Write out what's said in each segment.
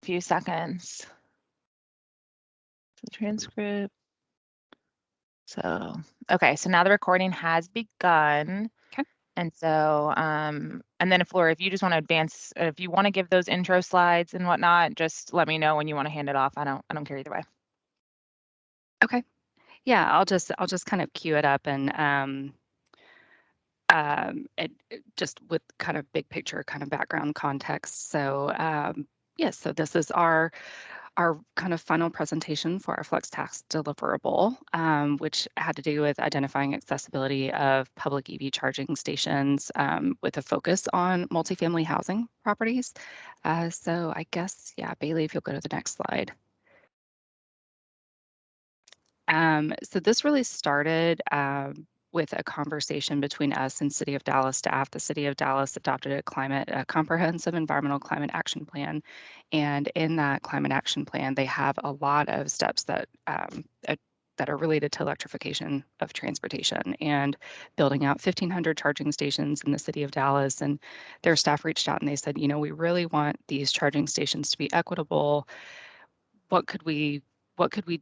few seconds. The transcript. So, okay, so now the recording has begun. Okay. And so, and then if Laura, if you just want to advance, if you want to give those intro slides and whatnot, just let me know when you want to hand it off. I don't care either way. Okay. Yeah, I'll just kind of cue it up and just with kind of big picture kind of background context. So yes, so this is our kind of final presentation for our flex tax deliverable, which had to do with identifying accessibility of public EV charging stations with a focus on multifamily housing properties. So I guess, yeah, Bailey, if you'll go to the next slide. So this really started with a conversation between us and City of Dallas staff. The City of Dallas adopted a comprehensive environmental climate action plan. And in that climate action plan, they have a lot of steps that are related to electrification of transportation and building out 1,500 charging stations in the City of Dallas. And their staff reached out and they said, we really want these charging stations to be equitable. What could we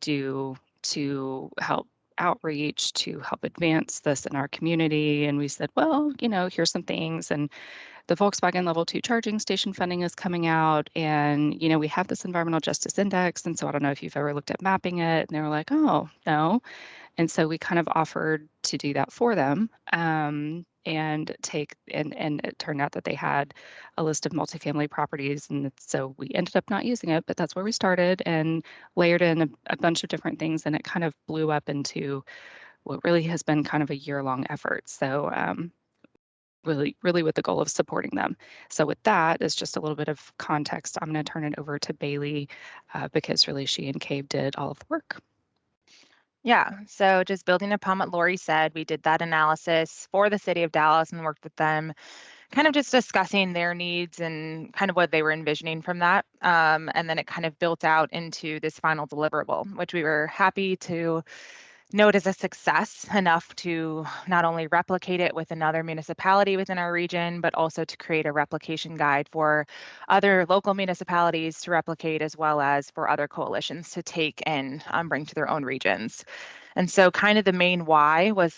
do to help outreach, to help advance this in our community? And we said, well, here's some things. And the Volkswagen Level 2 charging station funding is coming out. And, we have this environmental justice index. And so I don't know if you've ever looked at mapping it. And they were like, oh, no. And so we kind of offered to do that for them. And it turned out that they had a list of multifamily properties. And so we ended up not using it, but that's where we started and layered in a bunch of different things. And it kind of blew up into what really has been kind of a year-long effort. So really with the goal of supporting them. So with that, as just a little bit of context, I'm going to turn it over to Bailey because really she and Cave did all of the work. Yeah, so just building upon what Lori said, we did that analysis for the City of Dallas and worked with them, kind of just discussing their needs and kind of what they were envisioning from that. And then it kind of built out into this final deliverable, which we were happy to note as a success enough to not only replicate it with another municipality within our region, but also to create a replication guide for other local municipalities to replicate, as well as for other coalitions to take and bring to their own regions. And so kind of the main why was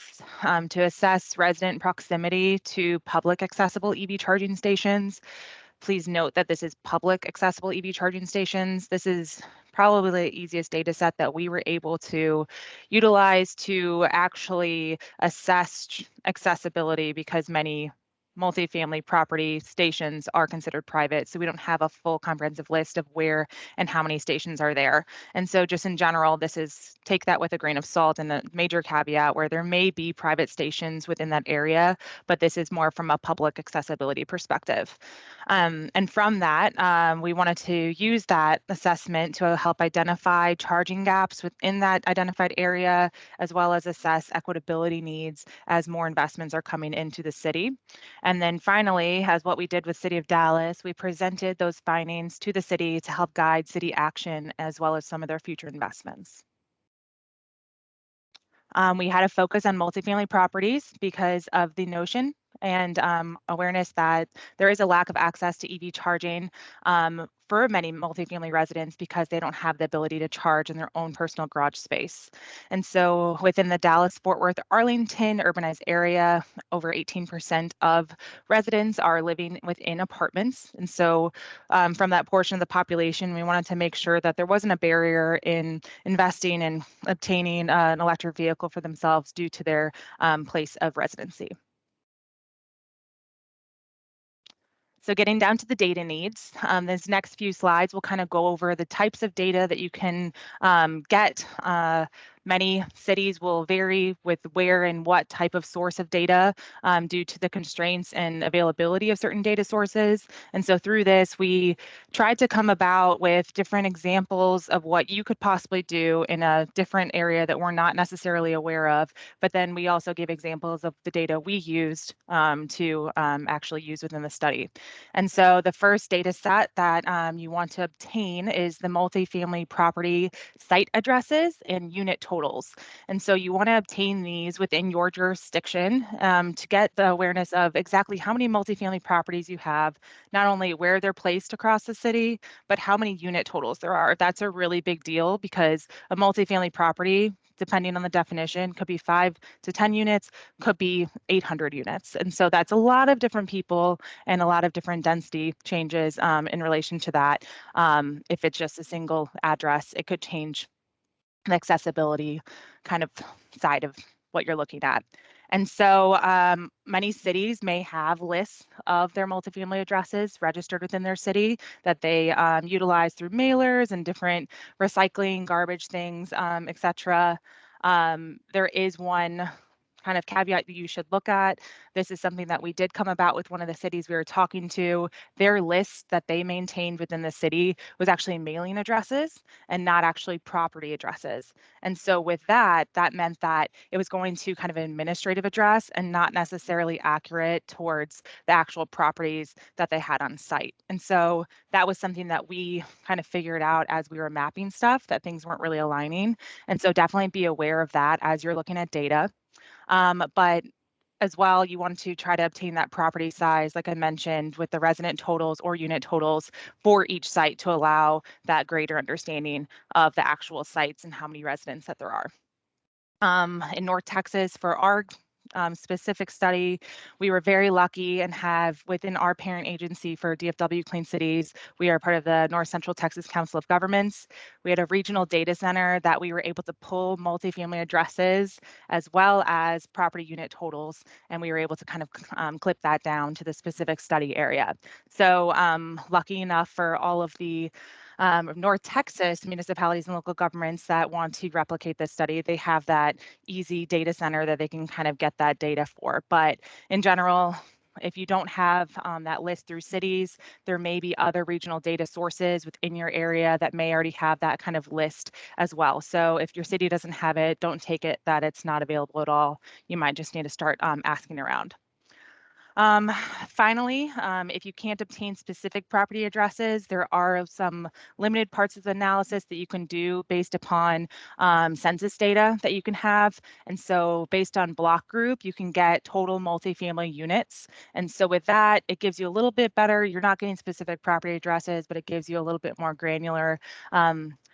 to assess resident proximity to public accessible EV charging stations. Please note that this is public accessible EV charging stations. This is probably the easiest data set that we were able to utilize to actually assess accessibility, because many multifamily property stations are considered private. So we don't have a full comprehensive list of where and how many stations are there. And so just in general, this is take that with a grain of salt and a major caveat where there may be private stations within that area, but this is more from a public accessibility perspective. And from that, we wanted to use that assessment to help identify charging gaps within that identified area, as well as assess equitability needs as more investments are coming into the city. And then finally, as what we did with City of Dallas, we presented those findings to the city to help guide city action, as well as some of their future investments. We had a focus on multifamily properties because of the notion and awareness that there is a lack of access to EV charging for many multifamily residents because they don't have the ability to charge in their own personal garage space. And so within the Dallas-Fort Worth, Arlington urbanized area, over 18% of residents are living within apartments. And so from that portion of the population, we wanted to make sure that there wasn't a barrier in investing and obtaining an electric vehicle for themselves due to their place of residency. So getting down to the data needs, these next few slides will kind of go over the types of data that you can get. Many cities will vary with where and what type of source of data due to the constraints and availability of certain data sources. And so through this, we tried to come about with different examples of what you could possibly do in a different area that we're not necessarily aware of. But then we also gave examples of the data we used to actually use within the study. And so the first data set that you want to obtain is the multifamily property site addresses and unit totals. And so you want to obtain these within your jurisdiction to get the awareness of exactly how many multifamily properties you have, not only where they're placed across the city, but how many unit totals there are. That's a really big deal because a multifamily property, depending on the definition, could be 5 to 10 units, could be 800 units. And so that's a lot of different people and a lot of different density changes in relation to that. If it's just a single address, it could change the accessibility kind of side of what you're looking at. And so many cities may have lists of their multifamily addresses registered within their city that they utilize through mailers and different recycling, garbage things, et cetera. There is one kind of caveat that you should look at. This is something that we did come about with one of the cities we were talking to. Their list that they maintained within the city was actually mailing addresses and not actually property addresses. And so with that, that meant that it was going to kind of an administrative address and not necessarily accurate towards the actual properties that they had on site. And so that was something that we kind of figured out as we were mapping stuff, that things weren't really aligning. And so definitely be aware of that as you're looking at data. But as well, you want to try to obtain that property size, like I mentioned, with the resident totals or unit totals for each site to allow that greater understanding of the actual sites and how many residents that there are. In North Texas, for our specific study, we were very lucky and have within our parent agency for DFW Clean Cities, we are part of the North Central Texas Council of Governments. We had a regional data center that we were able to pull multifamily addresses as well as property unit totals, and we were able to kind of clip that down to the specific study area. So lucky enough for all of the North Texas municipalities and local governments that want to replicate this study, they have that easy data center that they can kind of get that data for. But in general, if you don't have that list through cities, there may be other regional data sources within your area that may already have that kind of list as well. So if your city doesn't have it, don't take it that it's not available at all. You might just need to start asking around. Finally, if you can't obtain specific property addresses, there are some limited parts of the analysis that you can do based upon census data that you can have. And so based on block group, you can get total multifamily units. And so with that, it gives you a little bit better. You're not getting specific property addresses, but it gives you a little bit more granular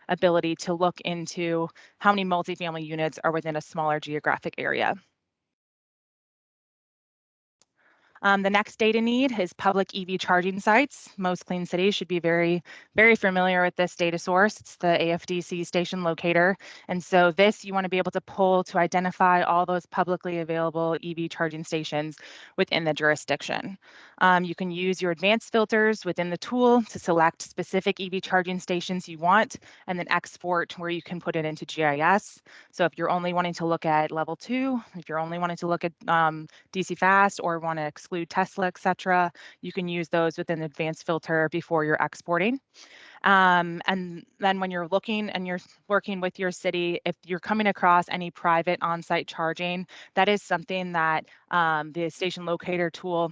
ability to look into how many multifamily units are within a smaller geographic area. The next data need is public EV charging sites. Most clean cities should be very, very familiar with this data source. It's the AFDC station locator. And so this you want to be able to pull to identify all those publicly available EV charging stations within the jurisdiction. You can use your advanced filters within the tool to select specific EV charging stations you want and then export where you can put it into GIS. So if you're only wanting to look at level 2, if you're only wanting to look at DC fast or want to exclude Tesla, et cetera, you can use those within the advanced filter before you're exporting. And then when you're looking and you're working with your city, if you're coming across any private on-site charging, that is something that the station locator tool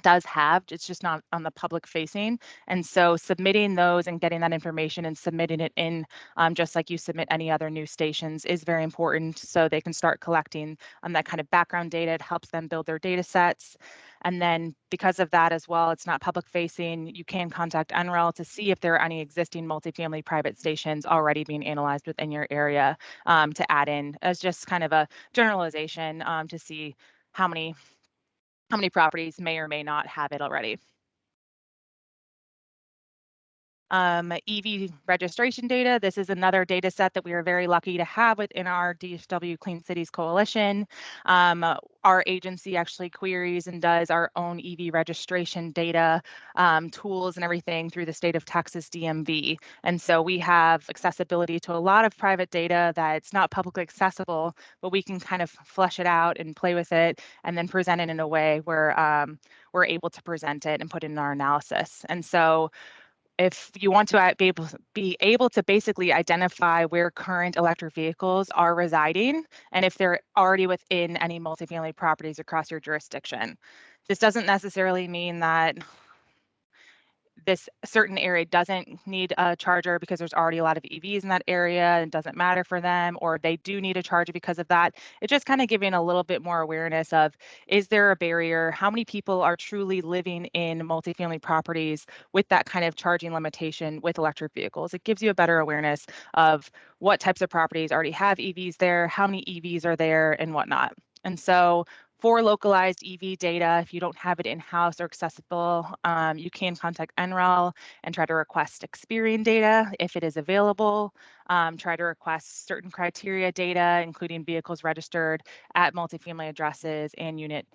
does have, it's just not on the public facing. And so submitting those and getting that information and submitting it in just like you submit any other new stations is very important so they can start collecting that kind of background data. It helps them build their data sets. And then because of that as well, it's not public facing, you can contact NREL to see if there are any existing multifamily private stations already being analyzed within your area to add in as just kind of a generalization to see how many properties may or may not have it already. EV registration data. This is another data set that we are very lucky to have within our DFW Clean Cities Coalition. Our agency actually queries and does our own EV registration data tools and everything through the state of Texas DMV. And so we have accessibility to a lot of private data that's not publicly accessible, but we can kind of flesh it out and play with it and then present it in a way where we're able to present it and put it in our analysis. And so if you want to be able to basically identify where current electric vehicles are residing and if they're already within any multifamily properties across your jurisdiction. This doesn't necessarily mean that this certain area doesn't need a charger because there's already a lot of EVs in that area and doesn't matter for them, or they do need a charger because of that. It's just kind of giving a little bit more awareness of, is there a barrier? How many people are truly living in multifamily properties with that kind of charging limitation with electric vehicles? It gives you a better awareness of what types of properties already have EVs there, how many EVs are there, and whatnot. And so for localized EV data, if you don't have it in-house or accessible, you can contact NREL and try to request Experian data if it is available. Try to request certain criteria data, including vehicles registered at multifamily addresses and unit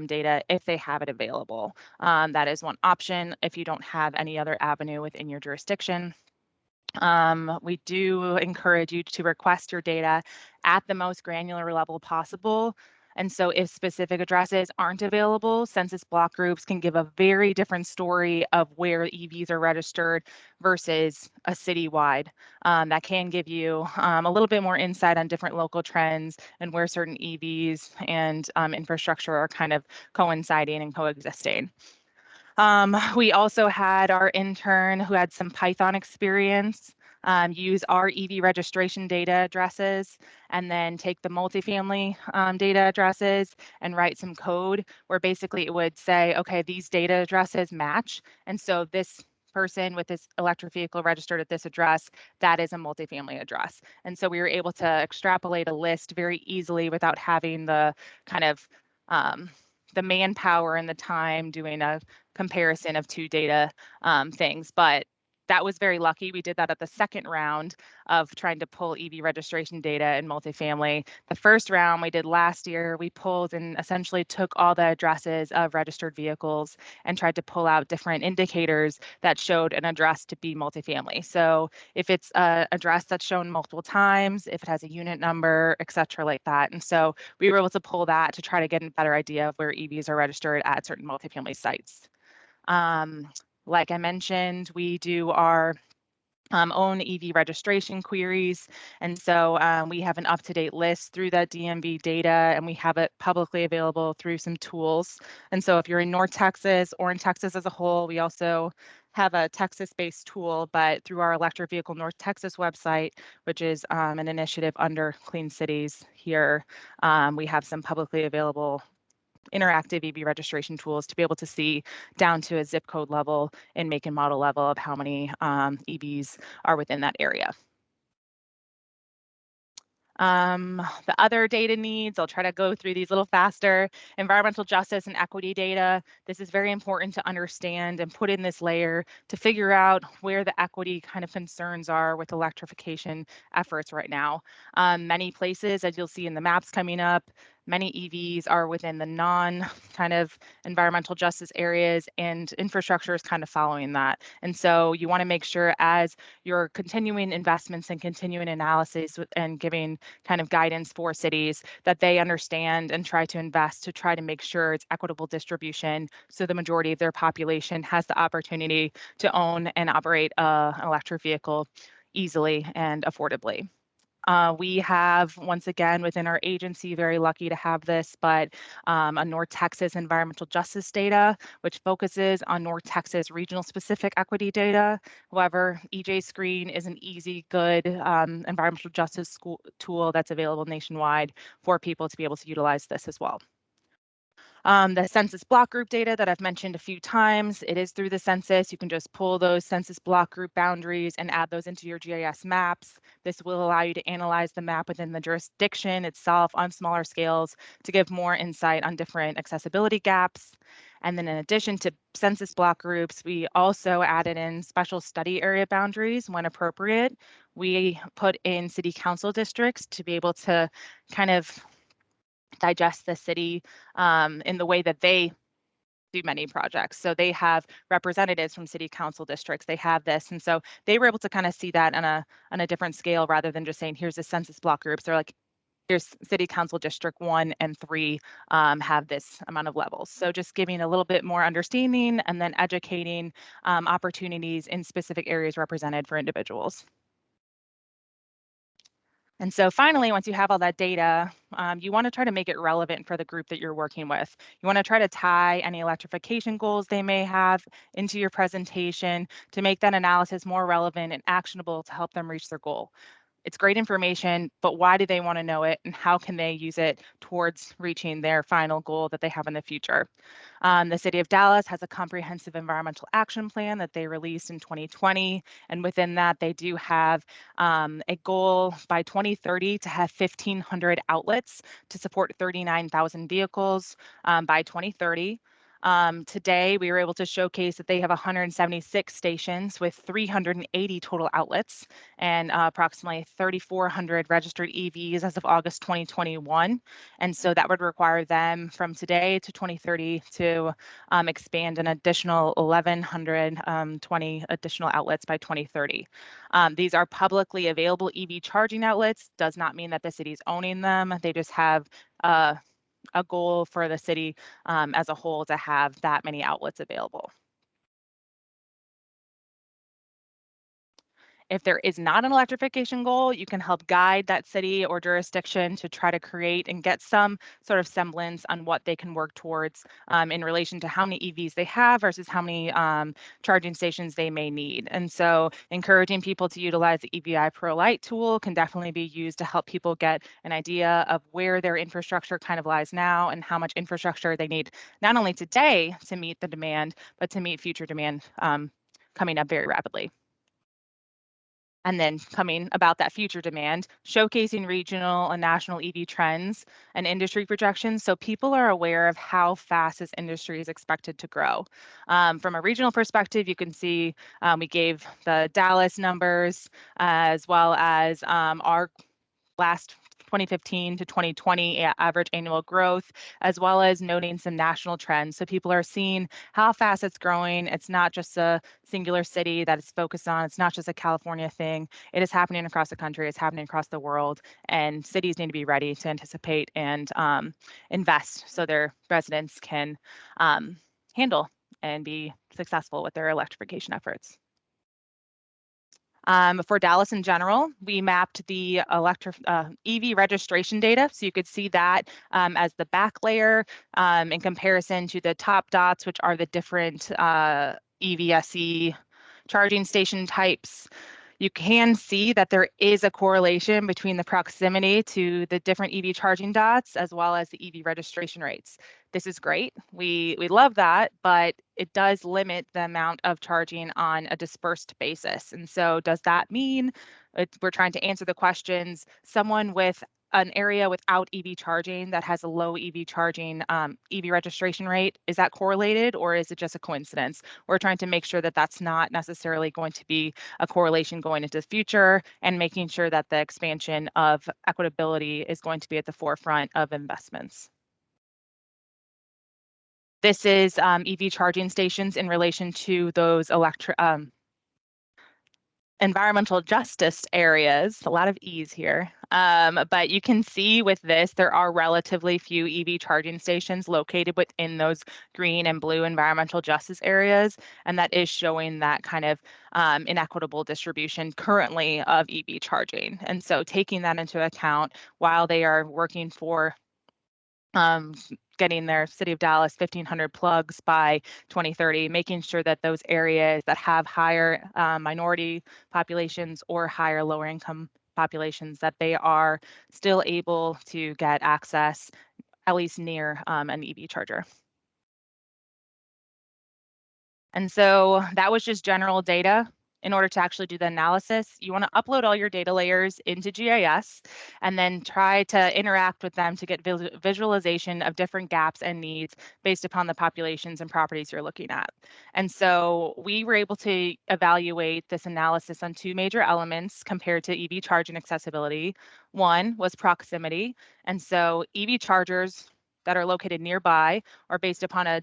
data if they have it available. That is one option if you don't have any other avenue within your jurisdiction. We do encourage you to request your data at the most granular level possible. And so if specific addresses aren't available, census block groups can give a very different story of where EVs are registered versus a citywide. That can give you a little bit more insight on different local trends and where certain EVs and infrastructure are kind of coinciding and coexisting. We also had our intern who had some Python experience use our EV registration data addresses and then take the multifamily data addresses and write some code where basically it would say, okay, these data addresses match. And so this person with this electric vehicle registered at this address, that is a multifamily address. And so we were able to extrapolate a list very easily without having the kind of the manpower and the time doing a comparison of two data things. But that was very lucky. We did that at the second round of trying to pull EV registration data in multifamily. The first round we did last year, we pulled and essentially took all the addresses of registered vehicles and tried to pull out different indicators that showed an address to be multifamily. So if it's an address that's shown multiple times, if it has a unit number, et cetera, like that. And so we were able to pull that to try to get a better idea of where EVs are registered at certain multifamily sites. Like I mentioned, we do our own EV registration queries. And so we have an up-to-date list through that DMV data, and we have it publicly available through some tools. And so if you're in North Texas or in Texas as a whole, we also have a Texas-based tool, but through our Electric Vehicle North Texas website, which is an initiative under Clean Cities here, we have some publicly available interactive EV registration tools to be able to see down to a zip code level and make and model level of how many EVs are within that area. The other data needs, I'll try to go through these a little faster. Environmental justice and equity data. This is very important to understand and put in this layer to figure out where the equity kind of concerns are with electrification efforts right now. Many places, as you'll see in the maps coming up, many EVs are within the non kind of environmental justice areas, and infrastructure is kind of following that. And so you want to make sure as you're continuing investments and continuing analysis and giving kind of guidance for cities that they understand and try to invest to try to make sure it's equitable distribution so the majority of their population has the opportunity to own and operate an electric vehicle easily and affordably. We have, once again, within our agency, very lucky to have this, but a North Texas environmental justice data, which focuses on North Texas regional specific equity data. However, EJ Screen is an easy, good environmental justice tool that's available nationwide for people to be able to utilize this as well. The census block group data that I've mentioned a few times, it is through the census. You can just pull those census block group boundaries and add those into your GIS maps. This will allow you to analyze the map within the jurisdiction itself on smaller scales to give more insight on different accessibility gaps. And then in addition to census block groups, we also added in special study area boundaries when appropriate. We put in city council districts to be able to kind of digest the city in the way that they do many projects. So they have representatives from city council districts. They have this. And so they were able to kind of see that on a different scale rather than just saying, here's the census block groups. They're like, here's city council district 1 and 3 have this amount of levels. So just giving a little bit more understanding and then educating opportunities in specific areas represented for individuals. And so finally, once you have all that data, you want to try to make it relevant for the group that you're working with. You want to try to tie any electrification goals they may have into your presentation to make that analysis more relevant and actionable to help them reach their goal. It's great information, but why do they want to know it and how can they use it towards reaching their final goal that they have in the future? The City of Dallas has a comprehensive environmental action plan that they released in 2020. And within that, they do have a goal by 2030 to have 1,500 outlets to support 39,000 vehicles by 2030. Today, we were able to showcase that they have 176 stations with 380 total outlets and approximately 3,400 registered EVs as of August 2021. And so that would require them from today to 2030 to expand an additional 1,120 additional outlets by 2030. These are publicly available EV charging outlets. Does not mean that the city's owning them. They just have a goal for the city as a whole to have that many outlets available. If there is not an electrification goal, you can help guide that city or jurisdiction to try to create and get some sort of semblance on what they can work towards in relation to how many EVs they have versus how many charging stations they may need. And so encouraging people to utilize the EVI Pro Lite tool can definitely be used to help people get an idea of where their infrastructure kind of lies now and how much infrastructure they need, not only today to meet the demand, but to meet future demand coming up very rapidly. And then coming about that future demand, showcasing regional and national EV trends and industry projections so people are aware of how fast this industry is expected to grow. From a regional perspective, you can see we gave the Dallas numbers as well as our last 2015 to 2020 average annual growth, as well as noting some national trends. So people are seeing how fast it's growing. It's not just a singular city that it's focused on. It's not just a California thing. It is happening across the country. It's happening across the world. And cities need to be ready to anticipate and invest so their residents can handle and be successful with their electrification efforts. For Dallas in general, we mapped the EV registration data. So you could see that as the back layer in comparison to the top dots, which are the different EVSE charging station types. You can see that there is a correlation between the proximity to the different EV charging dots as well as the EV registration rates. This is great. We love that, but it does limit the amount of charging on a dispersed basis. And so does that mean we're trying to answer the questions, someone with an area without EV charging that has a low EV charging EV registration rate, is that correlated or is it just a coincidence? We're trying to make sure that that's not necessarily going to be a correlation going into the future and making sure that the expansion of equitability is going to be at the forefront of investments. This is EV charging stations in relation to those environmental justice areas, a lot of E's here. But you can see with this, there are relatively few EV charging stations located within those green and blue environmental justice areas. And that is showing that kind of inequitable distribution currently of EV charging. And so taking that into account while they are working for getting their City of Dallas 1,500 plugs by 2030, making sure that those areas that have higher minority populations or higher lower income populations, that they are still able to get access at least near an EV charger. And so that was just general data. In order to actually do the analysis, you want to upload all your data layers into GIS and then try to interact with them to get visualization of different gaps and needs based upon the populations and properties you're looking at. And so we were able to evaluate this analysis on two major elements compared to EV charging accessibility. One was proximity. And so EV chargers that are located nearby are based upon a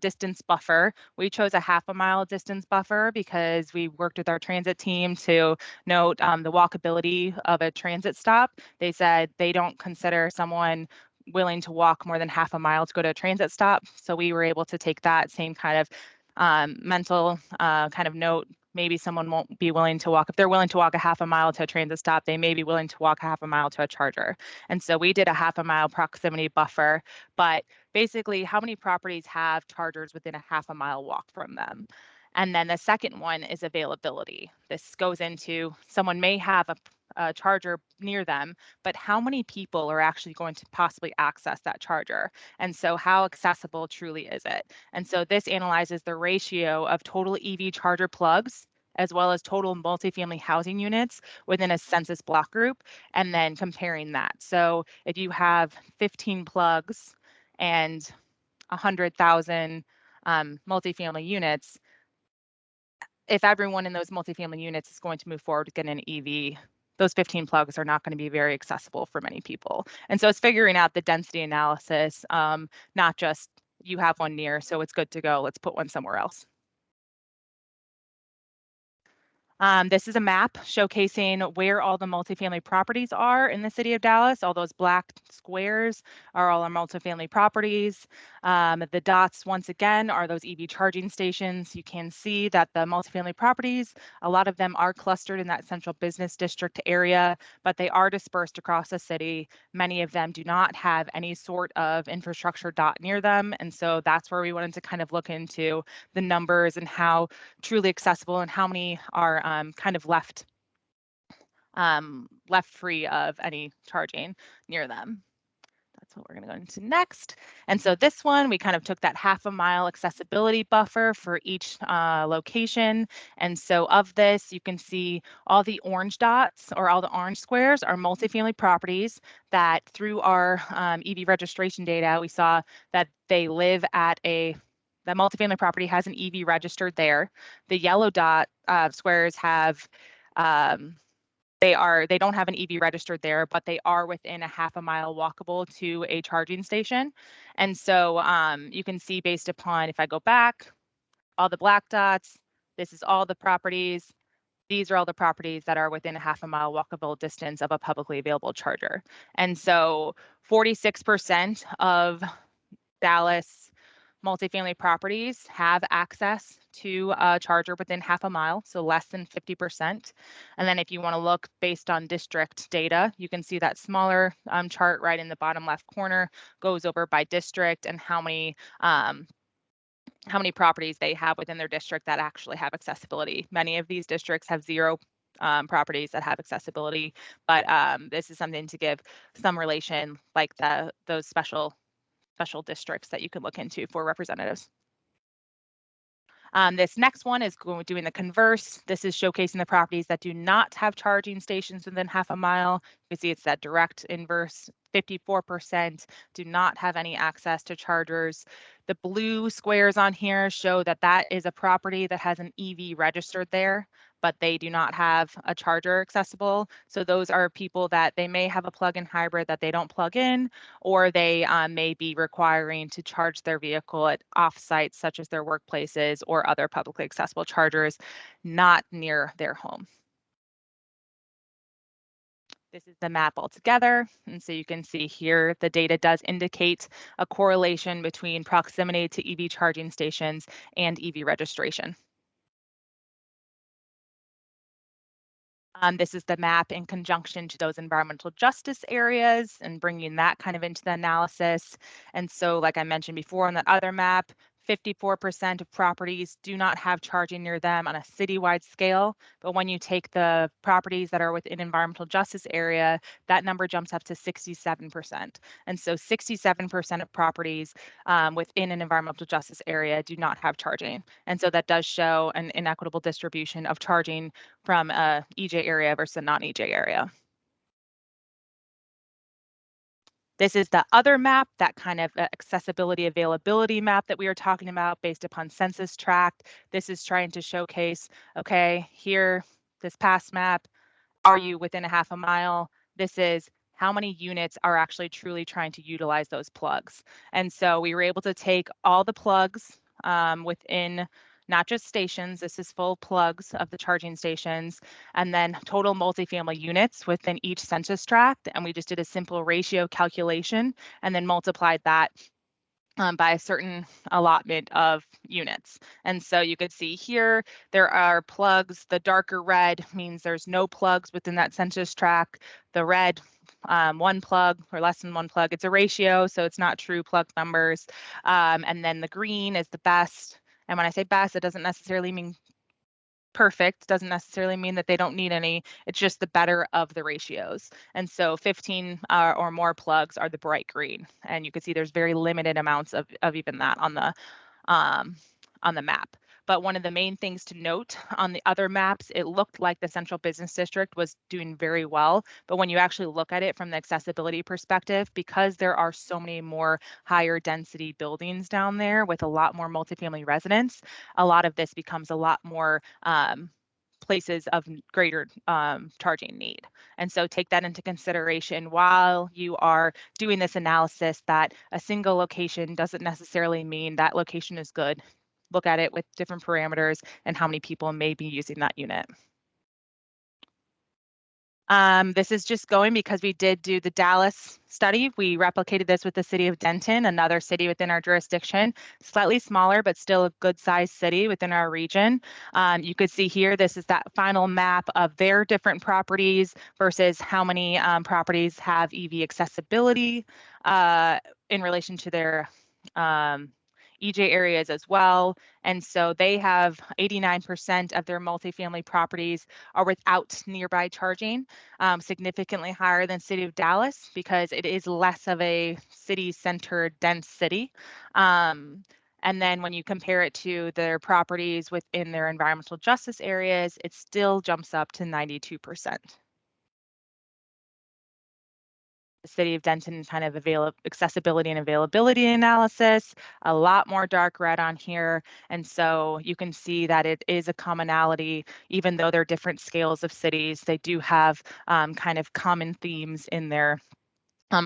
distance buffer. We chose a half a mile distance buffer because we worked with our transit team to note the walkability of a transit stop. They said they don't consider someone willing to walk more than half a mile to go to a transit stop. So we were able to take that same kind of mental kind of note, maybe someone won't be willing to walk. If they're willing to walk a half a mile to a transit stop, they may be willing to walk half a mile to a charger. And so we did a half a mile proximity buffer, but basically how many properties have chargers within a half a mile walk from them? And then the second one is availability. This goes into someone may have a charger near them, but how many people are actually going to possibly access that charger? And so how accessible truly is it? And so this analyzes the ratio of total EV charger plugs as well as total multifamily housing units within a census block group, and then comparing that. So if you have 15 plugs and 100,000 multifamily units, if everyone in those multifamily units is going to move forward to get an EV, those 15 plugs are not going to be very accessible for many people. And so it's figuring out the density analysis, not just you have one near, so it's good to go, let's put one somewhere else. This is a map showcasing where all the multifamily properties are in the city of Dallas. All those black squares are all our multifamily properties. The dots, once again, are those EV charging stations. You can see that the multifamily properties, a lot of them are clustered in that central business district area, but they are dispersed across the city. Many of them do not have any sort of infrastructure dot near them. And so that's where we wanted to kind of look into the numbers and how truly accessible and how many are kind of left free of any charging near them. That's what we're going to go into next. And so this one, we kind of took that half a mile accessibility buffer for each location. And so of this, you can see all the orange dots or all the orange squares are multifamily properties that through our EV registration data, we saw that they live at that multifamily property has an EV registered there. The yellow dot squares have they don't have an EV registered there, but they are within a half a mile walkable to a charging station. And so you can see based upon, if I go back, all the black dots, this is all the properties. These are all the properties that are within a half a mile walkable distance of a publicly available charger. And so 46% of Dallas multifamily properties have access to a charger within half a mile, so less than 50%. And then if you want to look based on district data, you can see that smaller chart right in the bottom left corner goes over by district and how many properties they have within their district that actually have accessibility. Many of these districts have zero properties that have accessibility, but this is something to give some relation, like those special districts that you can look into for representatives. This next one is doing the converse. This is showcasing the properties that do not have charging stations within half a mile. You can see it's that direct inverse. 54% do not have any access to chargers. The blue squares on here show that that is a property that has an EV registered there, but they do not have a charger accessible. So those are people that they may have a plug-in hybrid that they don't plug in, or they may be requiring to charge their vehicle at off-sites such as their workplaces or other publicly accessible chargers not near their home. This is the map altogether. And so you can see here, the data does indicate a correlation between proximity to EV charging stations and EV registration. This is the map in conjunction to those environmental justice areas and bringing that kind of into the analysis. And so, like I mentioned before on that other map, 54% of properties do not have charging near them on a citywide scale. But when you take the properties that are within environmental justice area, that number jumps up to 67%. And so 67% of properties within an environmental justice area do not have charging. And so that does show an inequitable distribution of charging from a EJ area versus a non-EJ area. This is the other map, that kind of accessibility availability map that we were talking about based upon census tract. This is trying to showcase, okay, here, this past map, are you within a half a mile? This is how many units are actually truly trying to utilize those plugs. And so we were able to take all the plugs within not just stations, this is full plugs of the charging stations, and then total multifamily units within each census tract. And we just did a simple ratio calculation and then multiplied that by a certain allotment of units. And so you could see here, there are plugs. The darker red means there's no plugs within that census tract. The red, one plug or less than one plug. It's a ratio, so it's not true plug numbers. And then the green is the best. And when I say best, it doesn't necessarily mean perfect, doesn't necessarily mean that they don't need any. It's just the better of the ratios. And so 15 or more plugs are the bright green. And you can see there's very limited amounts of even that um, on the map. But one of the main things to note on the other maps, it looked like the central business district was doing very well. But when you actually look at it from the accessibility perspective, because there are so many more higher density buildings down there with a lot more multifamily residents, a lot of this becomes a lot more places of greater charging need. And so take that into consideration while you are doing this analysis, that a single location doesn't necessarily mean that location is good. Look at it with different parameters and how many people may be using that unit. This is just going because we did do the Dallas study. We replicated this with the city of Denton, another city within our jurisdiction, slightly smaller, but still a good sized city within our region. You could see here, this is that final map of their different properties versus how many properties have EV accessibility in relation to their EJ areas as well. And so they have 89% of their multifamily properties are without nearby charging, significantly higher than City of Dallas because it is less of a city-centered, dense city. And then when you compare it to their properties within their environmental justice areas, it still jumps up to 92%. The city of Denton kind of accessibility and availability analysis, a lot more dark red on here. And so you can see that it is a commonality, even though they're different scales of cities, they do have kind of common themes in their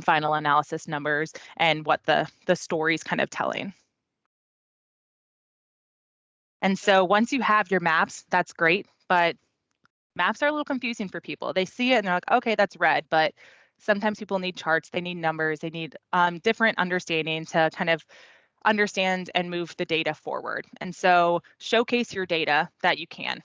final analysis numbers and what the story's kind of telling. And so once you have your maps, that's great, but maps are a little confusing for people. They see it and they're like, okay, that's red, but sometimes people need charts, they need numbers, they need different understanding to kind of understand and move the data forward. And so showcase your data that you can.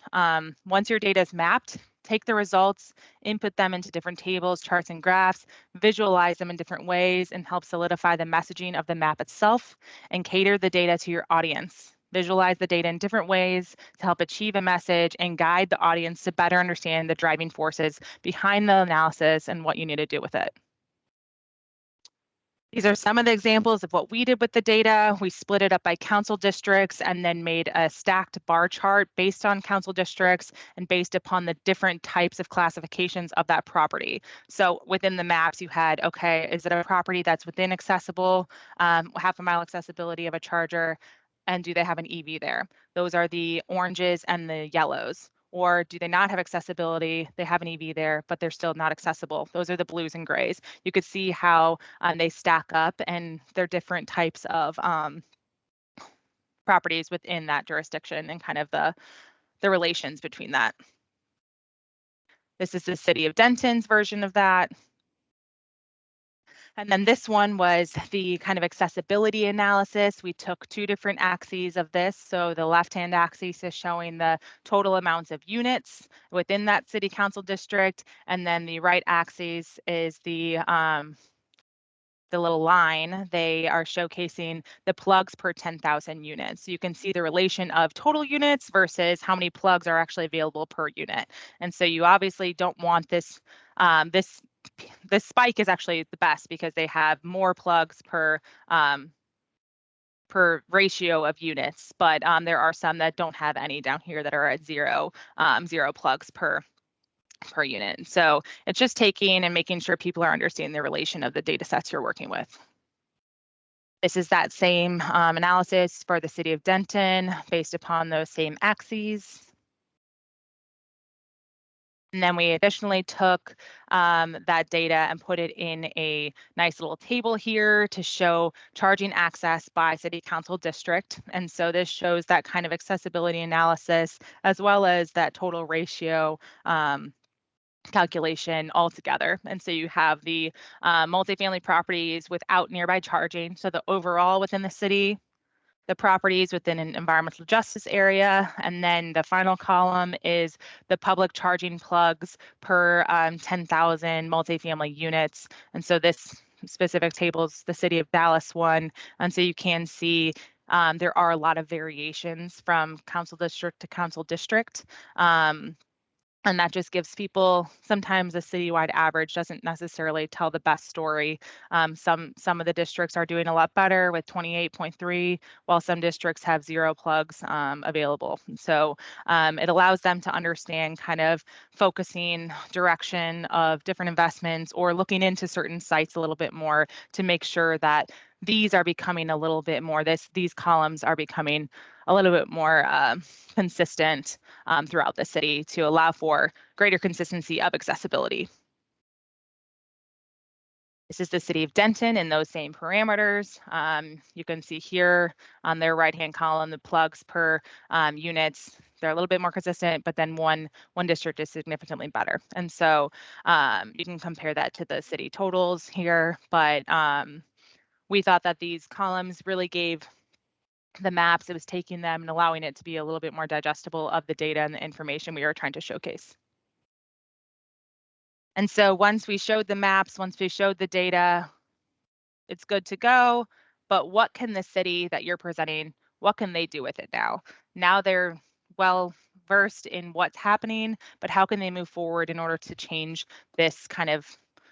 Once your data is mapped, take the results, input them into different tables, charts, and graphs, visualize them in different ways, and help solidify the messaging of the map itself, and cater the data to your audience. Visualize the data in different ways to help achieve a message and guide the audience to better understand the driving forces behind the analysis and what you need to do with it. These are some of the examples of what we did with the data. We split it up by council districts and then made a stacked bar chart based on council districts and based upon the different types of classifications of that property. So within the maps, you had, okay, is it a property that's within accessible, half a mile accessibility of a charger, and do they have an EV there? Those are the oranges and the yellows. Or do they not have accessibility? They have an EV there, but they're still not accessible. Those are the blues and grays. You could see how they stack up, and they're different types of properties within that jurisdiction and kind of the relations between that. This is the city of Denton's version of that. And then this one was the kind of accessibility analysis. We took two different axes of this. So the left-hand axis is showing the total amounts of units within that city council district. And then the right axis is the little line. They are showcasing the plugs per 10,000 units. So you can see the relation of total units versus how many plugs are actually available per unit. And so you obviously don't want this, this spike is actually the best because they have more plugs per ratio of units, but there are some that don't have any down here that are at zero plugs per unit. So it's just taking and making sure people are understanding the relation of the data sets you're working with. This is that same analysis for the city of Denton based upon those same axes. And then we additionally took that data and put it in a nice little table here to show charging access by city council district. And so this shows that kind of accessibility analysis as well as that total ratio calculation altogether. And so you have the multifamily properties without nearby charging. So the overall within the city, the properties within an environmental justice area. And then the final column is the public charging plugs per 10,000 multifamily units. And so this specific table is the city of Dallas one. And so you can see there are a lot of variations from council district to council district. And that just gives people, sometimes a citywide average doesn't necessarily tell the best story. Some of the districts are doing a lot better with 28.3, while some districts have 0 plugs available. So it allows them to understand kind of focusing direction of different investments or looking into certain sites a little bit more to make sure that these are becoming a little bit more, these columns are becoming a little bit more consistent throughout the city to allow for greater consistency of accessibility. This is the city of Denton in those same parameters. You can see here on their right-hand column, the plugs per units. They're a little bit more consistent, but then one district is significantly better. And so you can compare that to the city totals here, but we thought that these columns really gave the maps, it was taking them and allowing it to be a little bit more digestible of the data and the information we were trying to showcase. And so once we showed the maps, once we showed the data, it's good to go. But what can the city that you're presenting, what can they do with it now? Now they're well versed in what's happening, but how can they move forward in order to change this kind of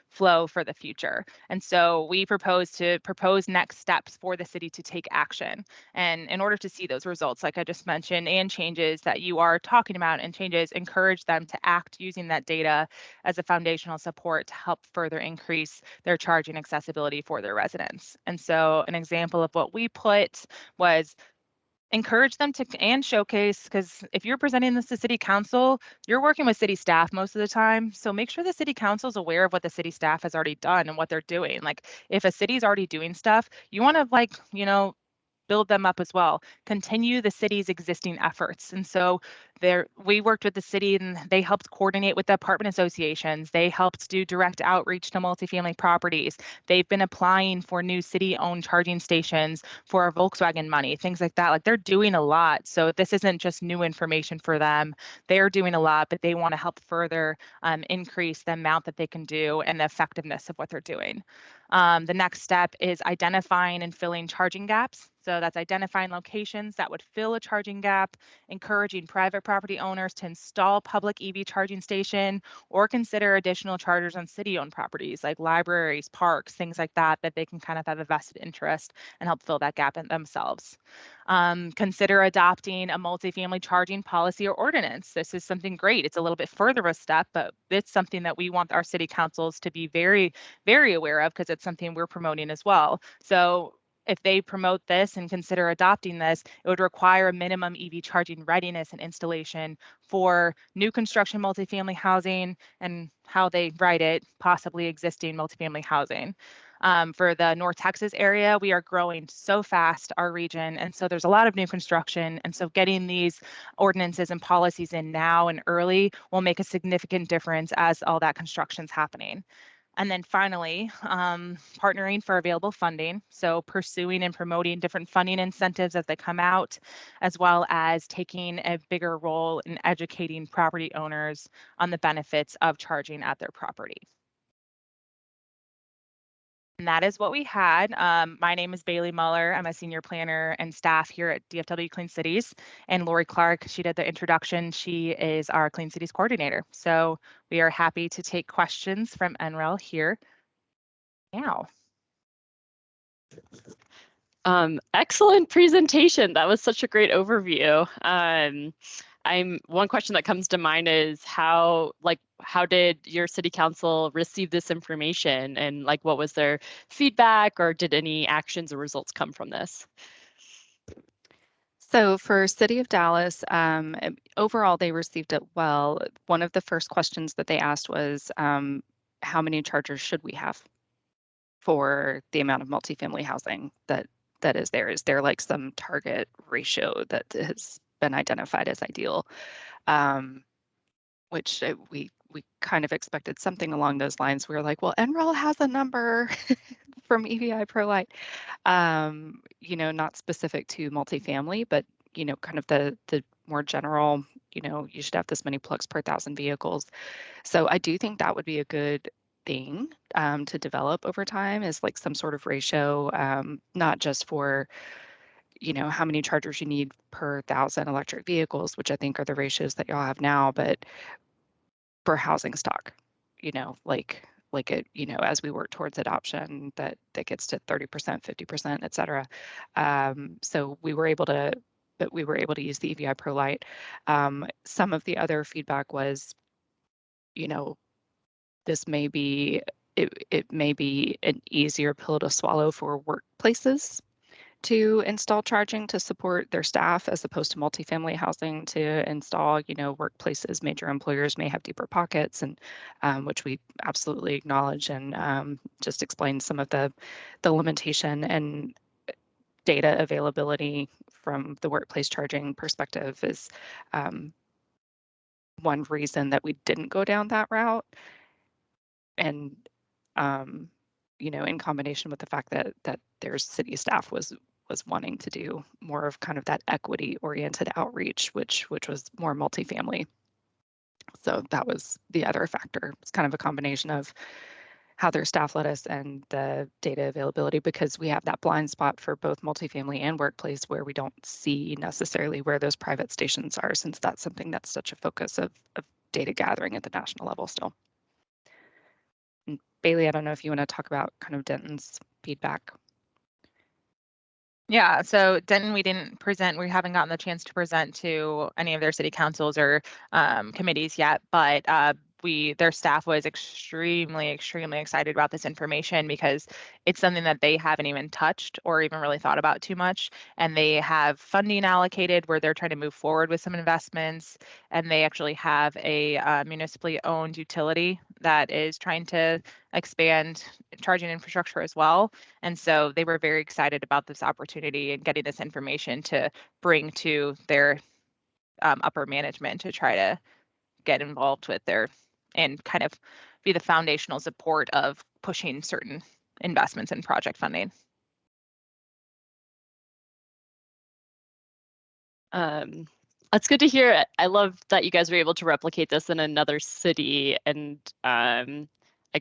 flow for the future? And so we propose next steps for the city to take action. And in order to see those results, like I just mentioned, and changes that you are talking about and changes, encourage them to act using that data as a foundational support to help further increase their charging accessibility for their residents. And so an example of what we put was encourage them to and showcase, because if you're presenting this to city council, you're working with city staff most of the time. So make sure the city council is aware of what the city staff has already done and what they're doing. Like if a city's already doing stuff, you want to build them up as well. Continue the city's existing efforts. And so we worked with the city and they helped coordinate with the apartment associations. They helped do direct outreach to multifamily properties. They've been applying for new city-owned charging stations for our Volkswagen money, things like that. Like they're doing a lot. So this isn't just new information for them. They're doing a lot, but they want to help further increase the amount that they can do and the effectiveness of what they're doing. The next step is identifying and filling charging gaps. So that's identifying locations that would fill a charging gap, encouraging private property owners to install public EV charging station or consider additional chargers on city-owned properties like libraries, parks, things like that, that they can kind of have a vested interest and help fill that gap in themselves. Consider adopting a multifamily charging policy or ordinance. This is something great. It's a little bit further of a step, but it's something that we want our city councils to be very, very aware of because it's something we're promoting as well. So if they promote this and consider adopting this, it would require a minimum EV charging readiness and installation for new construction multifamily housing and how they write it, possibly existing multifamily housing. For the North Texas area, we are growing so fast, our region, and so there's a lot of new construction. And so getting these ordinances and policies in now and early will make a significant difference as all that construction's happening. And then finally, partnering for available funding. So pursuing and promoting different funding incentives as they come out, as well as taking a bigger role in educating property owners on the benefits of charging at their property. And that is what we had. My name is Bailey Muller. I'm a senior planner and staff here at DFW Clean Cities. And Lori Clark, she did the introduction. She is our Clean Cities coordinator. So we are happy to take questions from NREL here now. Excellent presentation. That was such a great overview. One question that comes to mind is how did your city council receive this information, and what was their feedback, or did any actions or results come from this? So for City of Dallas, overall, they received it well. One of the first questions that they asked was, how many chargers should we have for the amount of multifamily housing that is there? Is there like some target ratio that has been identified as ideal? Which we kind of expected something along those lines. We were like, well, NREL has a number from EVI ProLight, not specific to multifamily, but kind of the more general, you should have this many plugs per 1,000 vehicles. So I do think that would be a good thing to develop over time, is like some sort of ratio, not just for how many chargers you need per 1,000 electric vehicles, which I think are the ratios that y'all have now, but for housing stock, like it, as we work towards adoption, that gets to 30%, 50%, et cetera. So we were able to use the EVI ProLight. Some of the other feedback was, this may be, it may be an easier pill to swallow for workplaces to install charging to support their staff, as opposed to multifamily housing to install. Workplaces, major employers may have deeper pockets, and which we absolutely acknowledge, and just explain some of the limitation and data availability from the workplace charging perspective is one reason that we didn't go down that route. And in combination with the fact that their city staff was wanting to do more of kind of that equity oriented outreach, which was more multifamily. So that was the other factor. It's kind of a combination of how their staff led us and the data availability, because we have that blind spot for both multifamily and workplace where we don't see necessarily where those private stations are, since that's something that's such a focus of data gathering at the national level still. And Bailey, I don't know if you want to talk about kind of Denton's feedback. Yeah, so Denton, we didn't present, we haven't gotten the chance to present to any of their city councils or committees yet, but their staff was extremely excited about this information, because it's something that they haven't even touched or even really thought about too much. And they have funding allocated where they're trying to move forward with some investments. And they actually have a municipally owned utility that is trying to expand charging infrastructure as well. And so they were very excited about this opportunity and getting this information to bring to their upper management to try to get involved with their, and kind of be the foundational support of pushing certain investments and project funding. That's good to hear. I love that you guys were able to replicate this in another city, and I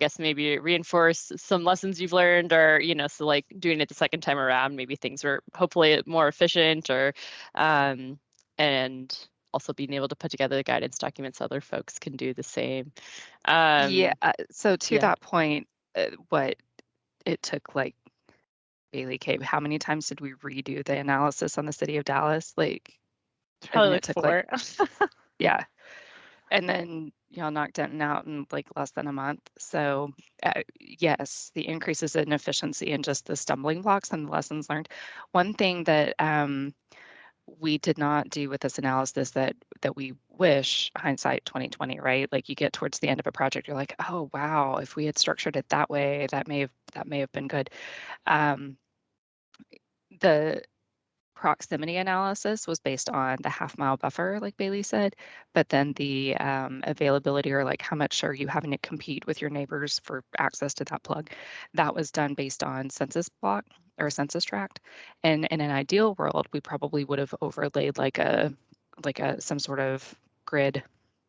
guess maybe reinforce some lessons you've learned, or so like doing it the second time around, maybe things were hopefully more efficient, or and also being able to put together the guidance documents so other folks can do the same. So to that point, what it took, like, Bailey, Cave, how many times did we redo the analysis on the city of Dallas? Like, probably like 4. Yeah. And then y'all knocked Denton out in like less than a month. So yes, the increases in efficiency and just the stumbling blocks and the lessons learned. One thing that we did not do with this analysis that we wish, hindsight 2020, right? Like, you get towards the end of a project, you're like, oh wow, if we had structured it that way, that may have been good. The proximity analysis was based on the half-mile buffer, like Bailey said, but then the availability, or like how much are you having to compete with your neighbors for access to that plug, that was done based on census block or census tract. And in an ideal world, we probably would have overlaid like some sort of grid,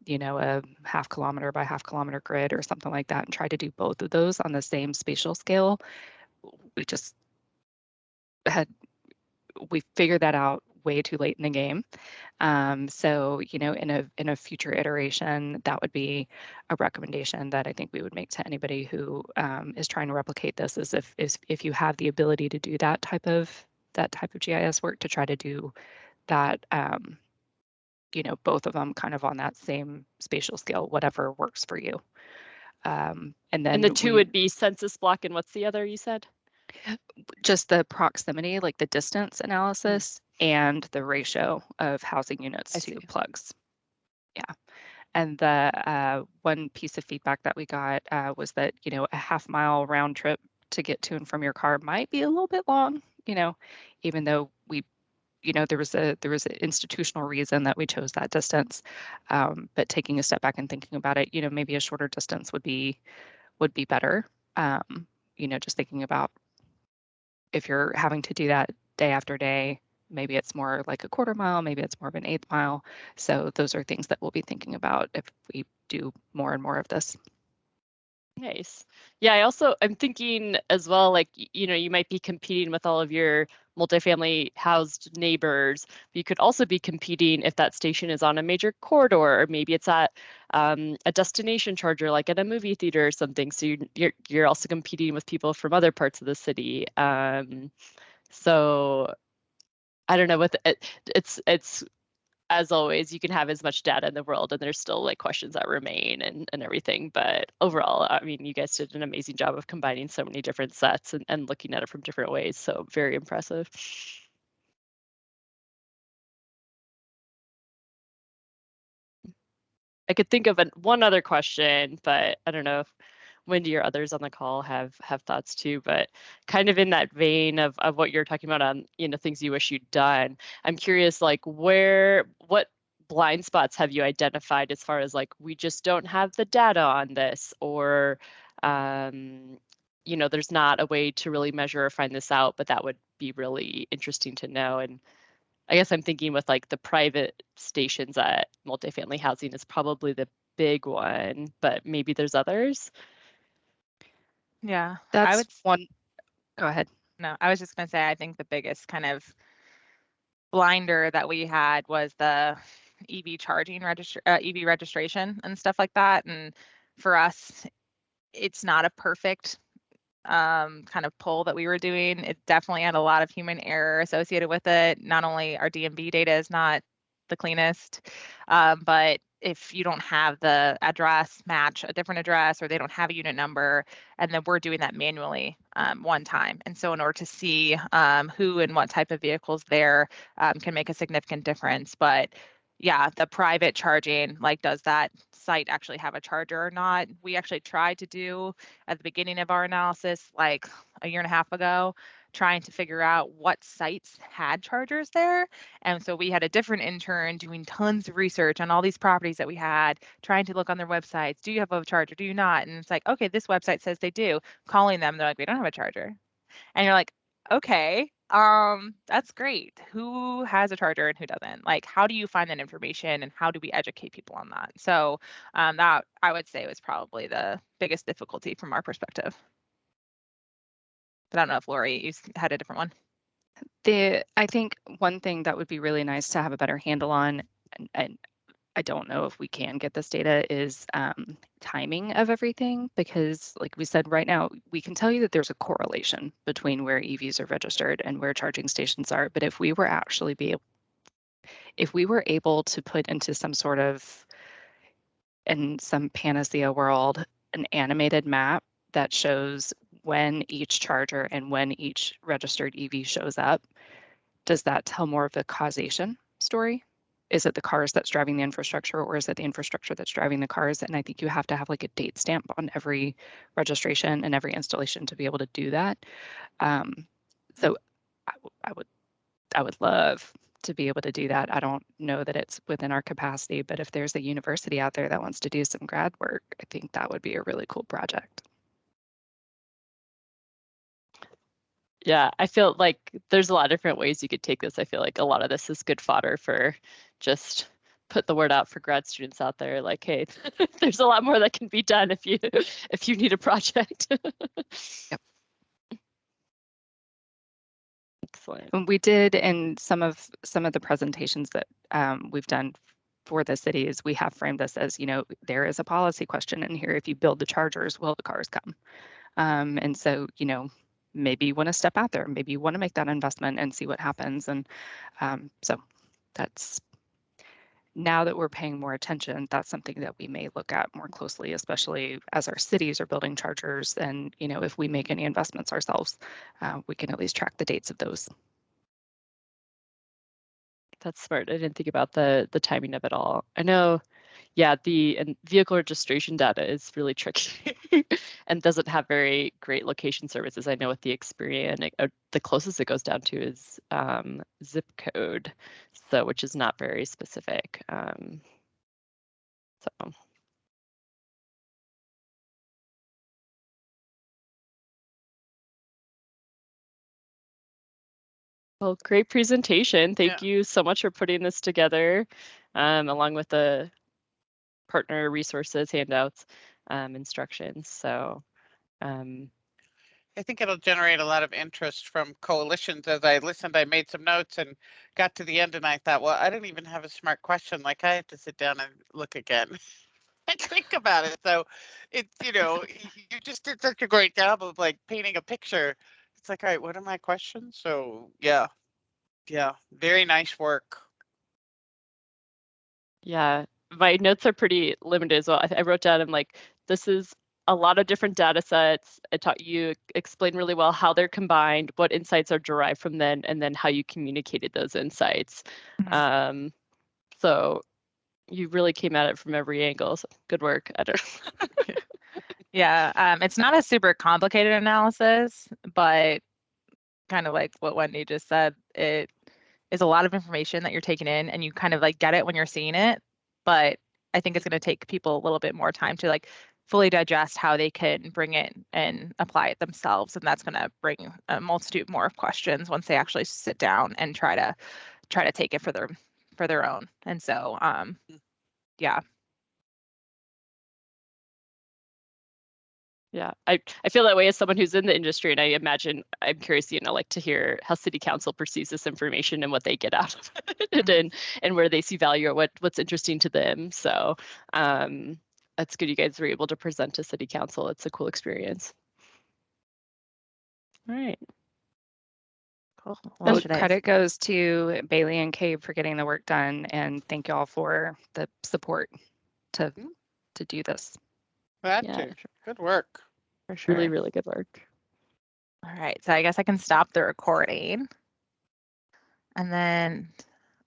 a half kilometer by half kilometer grid or something like that, and try to do both of those on the same spatial scale. We figured that out way too late in the game. So, in a future iteration, that would be a recommendation that I think we would make to anybody who is trying to replicate this, is if you have the ability to do that type of GIS work, to try to do that, both of them kind of on that same spatial scale, whatever works for you. And then the two would be census block, and what's the other you said? Just the proximity, like the distance analysis, and the ratio of housing units to plugs. Yeah. And the one piece of feedback that we got was that, a half-mile round trip to get to and from your car might be a little bit long, even though we, there was an institutional reason that we chose that distance. But taking a step back and thinking about it, maybe a shorter distance would be better. Just thinking about if you're having to do that day after day, maybe it's more like a quarter mile, maybe it's more of an eighth mile. So those are things that we'll be thinking about if we do more and more of this. Nice. Yeah, I'm thinking as well, like, you might be competing with all of your multifamily housed neighbors, but you could also be competing if that station is on a major corridor, or maybe it's at a destination charger, like at a movie theater or something. So you're also competing with people from other parts of the city. So I don't know, with it's as always, you can have as much data in the world and there's still like questions that remain and everything. But overall, I mean, you guys did an amazing job of combining so many different sets and looking at it from different ways. So very impressive. I could think of one other question, but I don't know if Wendy or others on the call have thoughts too. But kind of in that vein of what you're talking about on things you wish you'd done, I'm curious, like what blind spots have you identified as far as like we just don't have the data on this, or there's not a way to really measure or find this out, but that would be really interesting to know. And I guess I'm thinking with like the private stations at multifamily housing is probably the big one, but maybe there's others. Yeah, That's one. Go ahead. No, I was just going to say, I think the biggest kind of blinder that we had was the EV charging EV registration and stuff like that. And for us, it's not a perfect kind of poll that we were doing. It definitely had a lot of human error associated with it. Not only our DMV data is not the cleanest, but if you don't have the address match a different address, or they don't have a unit number, and then we're doing that manually one time. And so in order to see who and what type of vehicles there can make a significant difference. But yeah, the private charging, like, does that site actually have a charger or not? We actually tried to do at the beginning of our analysis, like a year and a half ago, trying to figure out what sites had chargers there. And so we had a different intern doing tons of research on all these properties that we had, trying to look on their websites. Do you have a charger? Do you not? And it's like, okay, this website says they do. Calling them, they're like, we don't have a charger. And you're like, okay, that's great. Who has a charger and who doesn't? Like, how do you find that information, and how do we educate people on that? So that, I would say, was probably the biggest difficulty from our perspective. But I don't know if Lori, you had a different one. I think one thing that would be really nice to have a better handle on, and I don't know if we can get this data, is timing of everything, because like we said, right now, we can tell you that there's a correlation between where EVs are registered and where charging stations are. But if we were able to put into some sort of, in some panacea world, an animated map that shows when each charger and when each registered EV shows up, does that tell more of the causation story? Is it the cars that's driving the infrastructure, or is it the infrastructure that's driving the cars? And I think you have to have like a date stamp on every registration and every installation to be able to do that. So I would love to be able to do that. I don't know that it's within our capacity, but if there's a university out there that wants to do some grad work, I think that would be a really cool project. Yeah, I feel like there's a lot of different ways you could take this. I feel like a lot of this is good fodder for just put the word out for grad students out there, like, hey, there's a lot more that can be done if you need a project. Yep. Excellent. And we did, in some of the presentations that we've done for the cities, we have framed this as, there is a policy question in here. If you build the chargers, will the cars come? And so, maybe you want to step out there, maybe you want to make that investment and see what happens. And so that's, now that we're paying more attention, that's something that we may look at more closely, especially as our cities are building chargers. And, if we make any investments ourselves, we can at least track the dates of those. That's smart. I didn't think about the timing of it all. I know yeah, and vehicle registration data is really tricky and doesn't have very great location services. I know with the Experian, the closest it goes down to is zip code, so which is not very specific. So. Well, great presentation. Thank you so much for putting this together, along with the partner resources, handouts, instructions. So I think it'll generate a lot of interest from coalitions. As I listened, I made some notes and got to the end and I thought, well, I didn't even have a smart question. Like I have to sit down and look again and think about it. So it's, you know, you just did such a great job of like painting a picture. It's like, all right, what are my questions? So yeah, very nice work. yeah, my notes are pretty limited as well. I wrote down, I'm like, this is a lot of different data sets. You explained really well how they're combined, what insights are derived from them, and then how you communicated those insights. Mhm. So you really came at it from every angle. So good work. I don't know. Yeah, it's not a super complicated analysis, but kind of like what Wendy just said, it is a lot of information that you're taking in and you kind of like get it when you're seeing it. But I think it's going to take people a little bit more time to like fully digest how they can bring it and apply it themselves. And that's going to bring a multitude more of questions once they actually sit down and try to take it for their own. And so yeah. Yeah, I feel that way as someone who's in the industry, and I imagine I'm curious, like to hear how city council perceives this information and what they get out of it, and where they see value or what's interesting to them. So that's good. You guys were able to present to city council. It's a cool experience. All right. Cool. Well, credit goes to Bailey and Cabe for getting the work done, and thank you all for the support to do this. Good work. For sure. Really, really good work. All right, so I guess I can stop the recording. And then